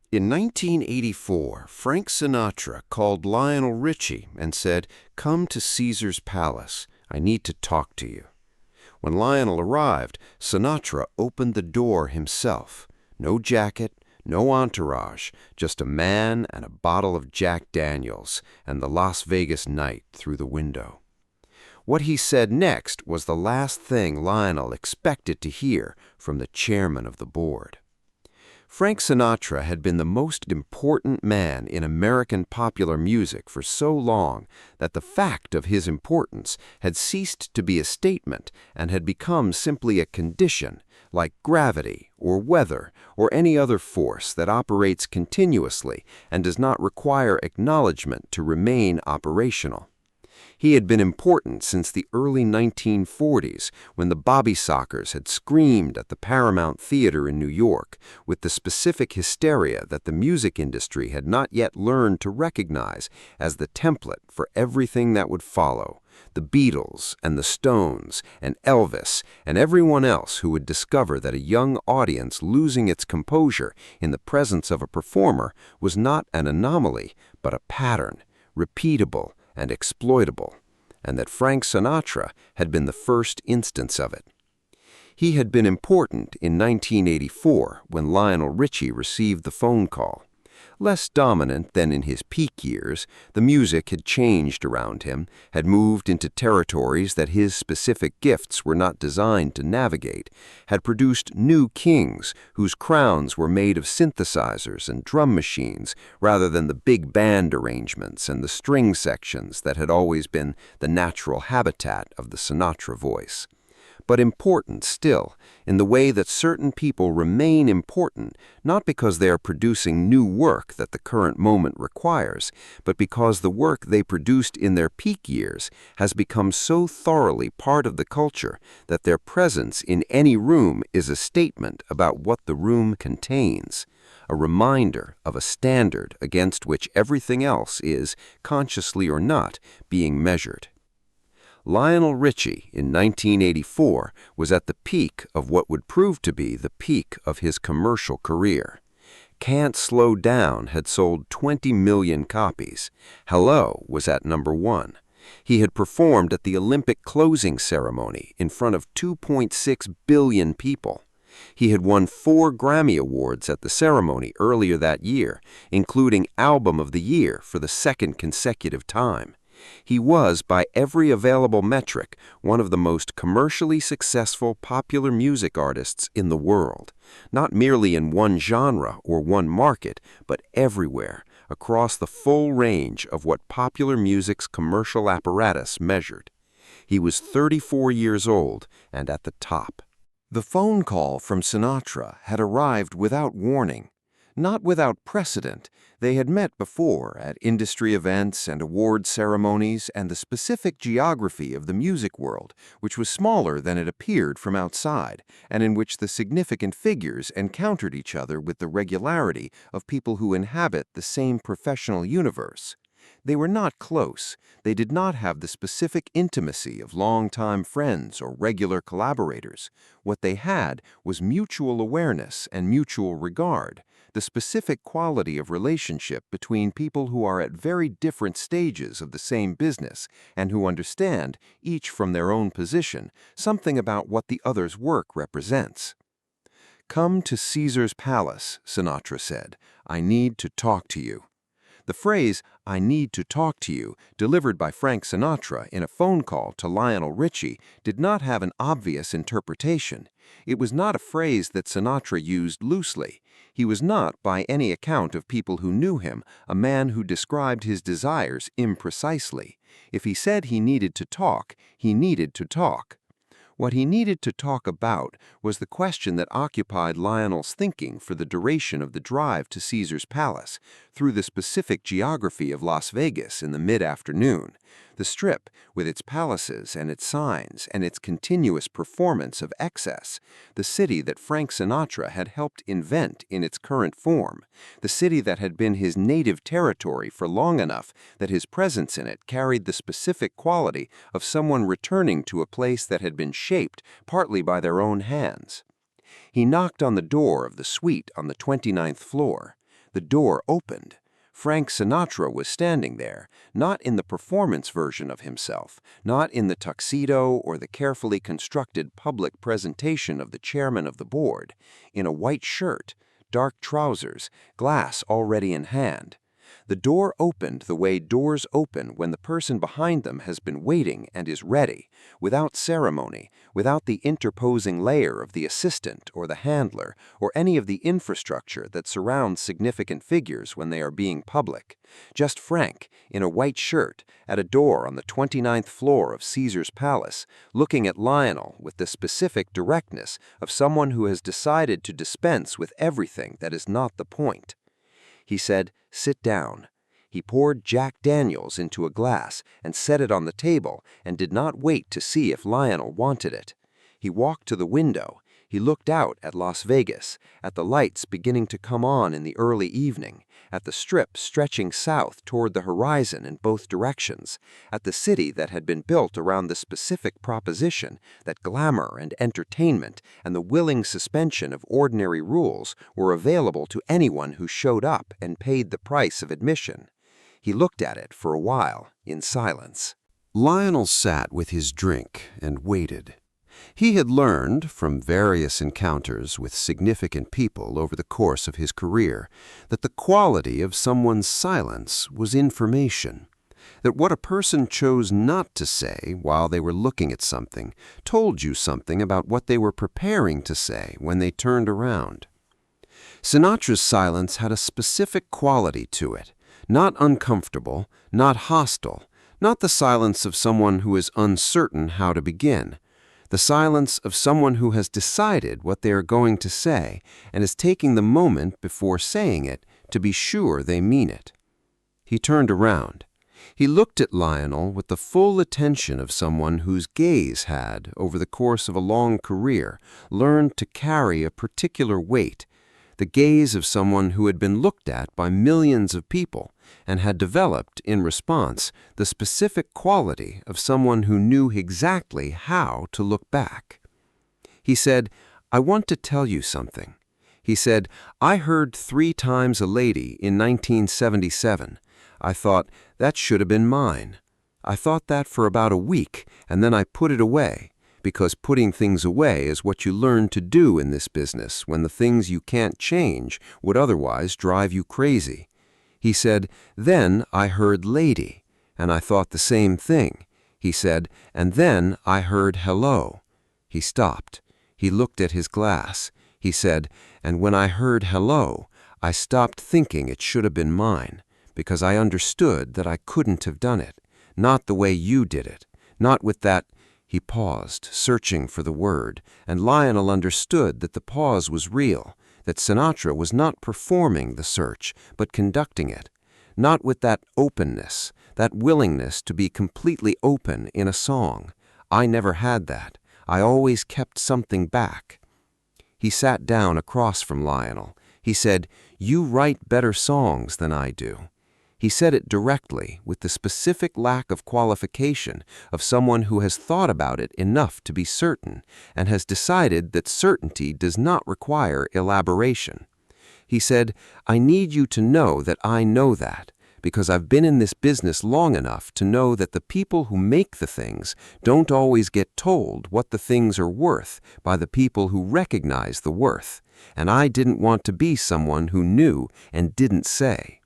In 1984, Frank Sinatra called Lionel Richie and said, "Come to Caesar's Palace. I need to talk to you." When Lionel arrived, Sinatra opened the door himself. No jacket, no entourage, just a man and a bottle of Jack Daniels and the Las Vegas night through the window. What he said next was the last thing Lionel expected to hear from the chairman of the board. Frank Sinatra had been the most important man in American popular music for so long that the fact of his importance had ceased to be a statement and had become simply a condition, like gravity or weather or any other force that operates continuously and does not require acknowledgement to remain operational. He had been important since the early 1940s, when the Bobby Sockers had screamed at the Paramount Theater in New York with the specific hysteria that the music industry had not yet learned to recognize as the template for everything that would follow. The Beatles and the Stones and Elvis and everyone else who would discover that a young audience losing its composure in the presence of a performer was not an anomaly, but a pattern, repeatable and exploitable, and that Frank Sinatra had been the first instance of it. He had been important in 1984 when Lionel Richie received the phone call. Less dominant than in his peak years, the music had changed around him, had moved into territories that his specific gifts were not designed to navigate, had produced new kings whose crowns were made of synthesizers and drum machines rather than the big band arrangements and the string sections that had always been the natural habitat of the Sinatra voice. But important still, in the way that certain people remain important, not because they are producing new work that the current moment requires, but because the work they produced in their peak years has become so thoroughly part of the culture that their presence in any room is a statement about what the room contains, a reminder of a standard against which everything else is, consciously or not, being measured. Lionel Richie in 1984 was at the peak of what would prove to be the peak of his commercial career. Can't Slow Down had sold 20 million copies. Hello was at number 1. He had performed at the Olympic closing ceremony in front of 2.6 billion people. He had won 4 Grammy Awards at the ceremony earlier that year, including Album of the Year for the second consecutive time. He was, by every available metric, one of the most commercially successful popular music artists in the world, not merely in one genre or one market, but everywhere, across the full range of what popular music's commercial apparatus measured. He was 34 years old and at the top. The phone call from Sinatra had arrived without warning. Not without precedent. They had met before at industry events and award ceremonies, and the specific geography of the music world, which was smaller than it appeared from outside, and in which the significant figures encountered each other with the regularity of people who inhabit the same professional universe. They were not close. They did not have the specific intimacy of longtime friends or regular collaborators. What they had was mutual awareness and mutual regard, the specific quality of relationship between people who are at very different stages of the same business and who understand, each from their own position, something about what the other's work represents. "Come to Caesar's Palace," Sinatra said. "I need to talk to you." The phrase, "I need to talk to you," delivered by Frank Sinatra in a phone call to Lionel Richie, did not have an obvious interpretation. It was not a phrase that Sinatra used loosely. He was not, by any account of people who knew him, a man who described his desires imprecisely. If he said he needed to talk, he needed to talk. What he needed to talk about was the question that occupied Lionel's thinking for the duration of the drive to Caesar's Palace, through the specific geography of Las Vegas in the mid-afternoon. The Strip, with its palaces and its signs and its continuous performance of excess, the city that Frank Sinatra had helped invent in its current form, the city that had been his native territory for long enough that his presence in it carried the specific quality of someone returning to a place that had been shaped partly by their own hands. He knocked on the door of the suite on the 29th floor. The door opened. Frank Sinatra was standing there, not in the performance version of himself, not in the tuxedo or the carefully constructed public presentation of the chairman of the board, in a white shirt, dark trousers, glass already in hand. The door opened the way doors open when the person behind them has been waiting and is ready, without ceremony, without the interposing layer of the assistant or the handler or any of the infrastructure that surrounds significant figures when they are being public. Just Frank, in a white shirt, at a door on the 29th floor of Caesar's Palace, looking at Lionel with the specific directness of someone who has decided to dispense with everything that is not the point. He said, "Sit down." He poured Jack Daniels into a glass and set it on the table and did not wait to see if Lionel wanted it. He walked to the window. He looked out at Las Vegas, at the lights beginning to come on in the early evening, at the Strip stretching south toward the horizon in both directions, at the city that had been built around the specific proposition that glamour and entertainment and the willing suspension of ordinary rules were available to anyone who showed up and paid the price of admission. He looked at it for a while, in silence. Lionel sat with his drink and waited. He had learned, from various encounters with significant people over the course of his career, that the quality of someone's silence was information, that what a person chose not to say while they were looking at something told you something about what they were preparing to say when they turned around. Sinatra's silence had a specific quality to it, not uncomfortable, not hostile, not the silence of someone who is uncertain how to begin. The silence of someone who has decided what they are going to say and is taking the moment before saying it to be sure they mean it. He turned around. He looked at Lionel with the full attention of someone whose gaze had, over the course of a long career, learned to carry a particular weight, the gaze of someone who had been looked at by millions of people and had developed, in response, the specific quality of someone who knew exactly how to look back. He said, "I want to tell you something." He said, "I heard 3 times a lady in 1977. I thought, that should have been mine. I thought that for about a week, and then I put it away. Because putting things away is what you learn to do in this business when the things you can't change would otherwise drive you crazy." He said, "Then I heard lady, and I thought the same thing." He said, "And then I heard hello." He stopped. He looked at his glass. He said, "And when I heard hello, I stopped thinking it should have been mine, because I understood that I couldn't have done it, not the way you did it, not with that—" He paused, searching for the word, and Lionel understood that the pause was real, that Sinatra was not performing the search, but conducting it, not with that openness, that willingness to be completely open in a song. I never had that. I always kept something back. He sat down across from Lionel. He said, "You write better songs than I do." He said it directly, with the specific lack of qualification of someone who has thought about it enough to be certain and has decided that certainty does not require elaboration. He said, "I need you to know that I know that, because I've been in this business long enough to know that the people who make the things don't always get told what the things are worth by the people who recognize the worth, and I didn't want to be someone who knew and didn't say."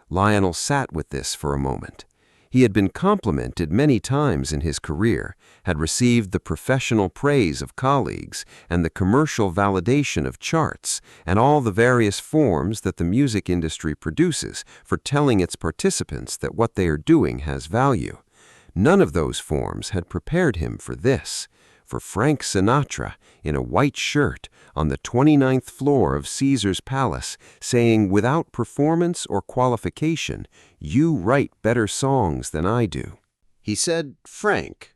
Lionel sat with this for a moment. He had been complimented many times in his career, had received the professional praise of colleagues and the commercial validation of charts and all the various forms that the music industry produces for telling its participants that what they are doing has value. None of those forms had prepared him for this, for Frank Sinatra in a white shirt on the 29th floor of Caesar's Palace, saying without performance or qualification, "You write better songs than I do." He said, "Frank."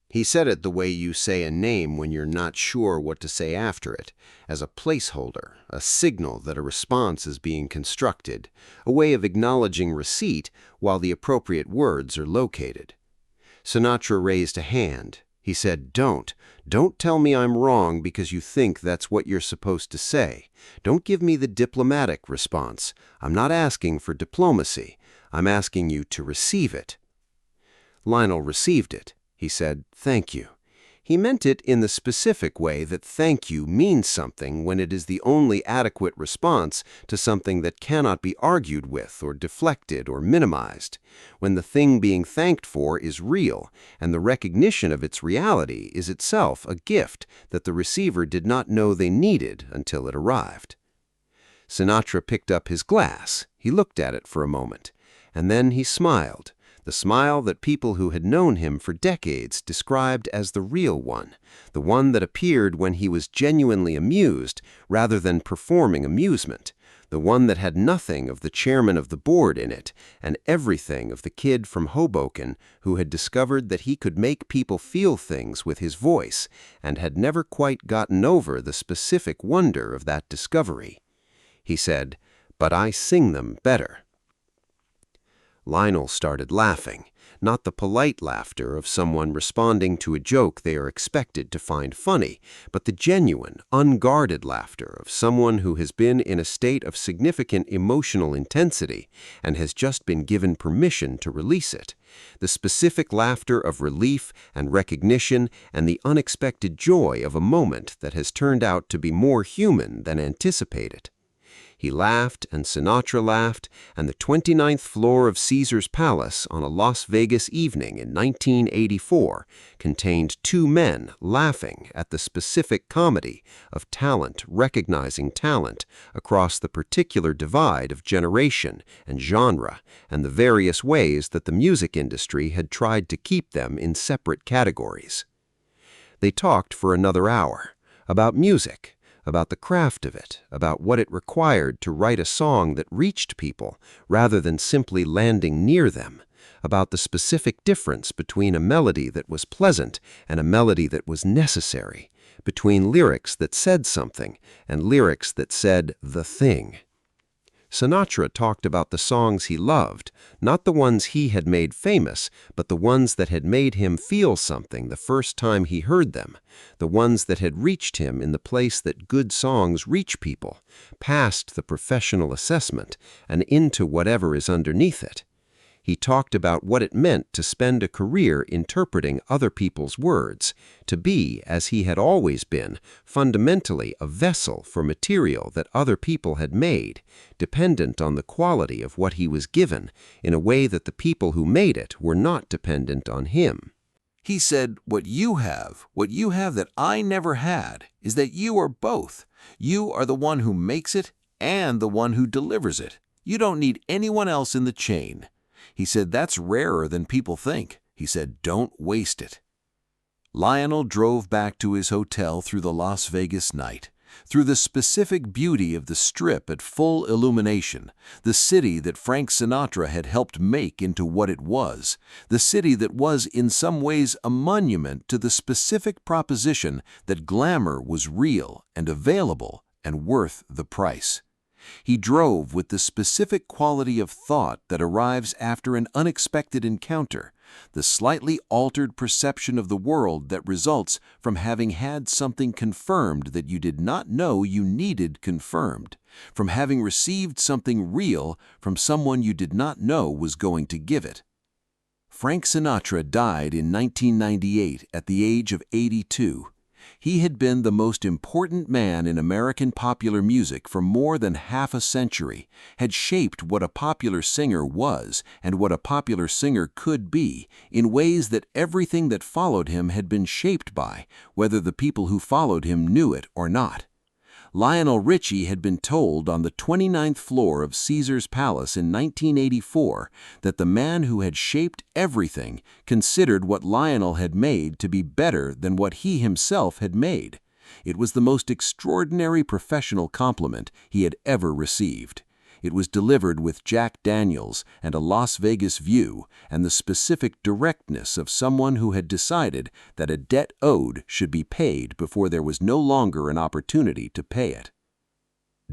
He said it the way you say a name when you're not sure what to say after it, as a placeholder, a signal that a response is being constructed, a way of acknowledging receipt while the appropriate words are located. Sinatra raised a hand. He said, Don't tell me I'm wrong because you think that's what you're supposed to say. Don't give me the diplomatic response. I'm not asking for diplomacy. I'm asking you to receive it." Lionel received it. He said, "Thank you." He meant it in the specific way that thank you means something when it is the only adequate response to something that cannot be argued with or deflected or minimized, when the thing being thanked for is real, and the recognition of its reality is itself a gift that the receiver did not know they needed until it arrived. Sinatra picked up his glass. He looked at it for a moment, and then he smiled. The smile that people who had known him for decades described as the real one, the one that appeared when he was genuinely amused rather than performing amusement, the one that had nothing of the chairman of the board in it and everything of the kid from Hoboken who had discovered that he could make people feel things with his voice and had never quite gotten over the specific wonder of that discovery. He said, "But I sing them better." Lionel started laughing, not the polite laughter of someone responding to a joke they are expected to find funny, but the genuine, unguarded laughter of someone who has been in a state of significant emotional intensity and has just been given permission to release it, the specific laughter of relief and recognition and the unexpected joy of a moment that has turned out to be more human than anticipated. He laughed, and Sinatra laughed, and the 29th floor of Caesar's Palace on a Las Vegas evening in 1984 contained two men laughing at the specific comedy of talent recognizing talent across the particular divide of generation and genre and the various ways that the music industry had tried to keep them in separate categories. They talked for another hour about music, about the craft of it, about what it required to write a song that reached people rather than simply landing near them, about the specific difference between a melody that was pleasant and a melody that was necessary, between lyrics that said something and lyrics that said the thing. Sinatra talked about the songs he loved, not the ones he had made famous, but the ones that had made him feel something the first time he heard them, the ones that had reached him in the place that good songs reach people, past the professional assessment and into whatever is underneath it. He talked about what it meant to spend a career interpreting other people's words, to be, as he had always been, fundamentally a vessel for material that other people had made, dependent on the quality of what he was given, in a way that the people who made it were not dependent on him. He said, what you have that I never had, is that you are both. You are the one who makes it and the one who delivers it. You don't need anyone else in the chain. He said, that's rarer than people think. He said, don't waste it. Lionel drove back to his hotel through the Las Vegas night, through the specific beauty of the Strip at full illumination, the city that Frank Sinatra had helped make into what it was, the city that was in some ways a monument to the specific proposition that glamour was real and available and worth the price. He drove with the specific quality of thought that arrives after an unexpected encounter, the slightly altered perception of the world that results from having had something confirmed that you did not know you needed confirmed, from having received something real from someone you did not know was going to give it. Frank Sinatra died in 1998 at the age of 82. He had been the most important man in American popular music for more than half a century, had shaped what a popular singer was and what a popular singer could be in ways that everything that followed him had been shaped by, whether the people who followed him knew it or not. Lionel Richie had been told on the 29th floor of Caesar's Palace in 1984 that the man who had shaped everything considered what Lionel had made to be better than what he himself had made. It was the most extraordinary professional compliment he had ever received. It was delivered with Jack Daniels and a Las Vegas view and the specific directness of someone who had decided that a debt owed should be paid before there was no longer an opportunity to pay it.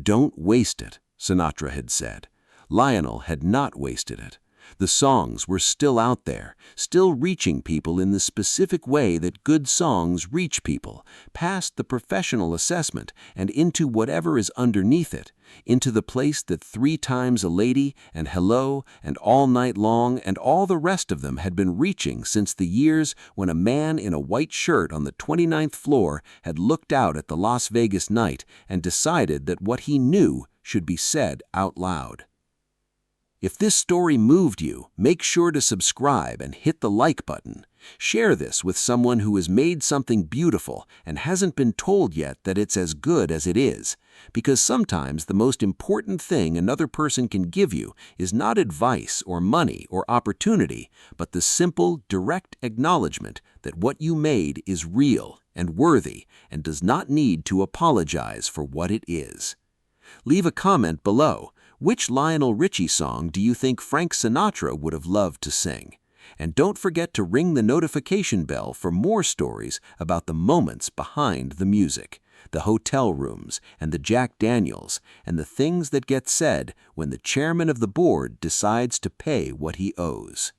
Don't waste it, Sinatra had said. Lionel had not wasted it. The songs were still out there, still reaching people in the specific way that good songs reach people, past the professional assessment and into whatever is underneath it, into the place that 3 times a lady and hello and all night long and all the rest of them had been reaching since the years when a man in a white shirt on the 29th floor had looked out at the Las Vegas night and decided that what he knew should be said out loud. If this story moved you, make sure to subscribe and hit the like button. Share this with someone who has made something beautiful and hasn't been told yet that it's as good as it is. Because sometimes the most important thing another person can give you is not advice or money or opportunity, but the simple, direct acknowledgement that what you made is real and worthy and does not need to apologize for what it is. Leave a comment below. Which Lionel Richie song do you think Frank Sinatra would have loved to sing? And don't forget to ring the notification bell for more stories about the moments behind the music, the hotel rooms, and the Jack Daniels, and the things that get said when the chairman of the board decides to pay what he owes.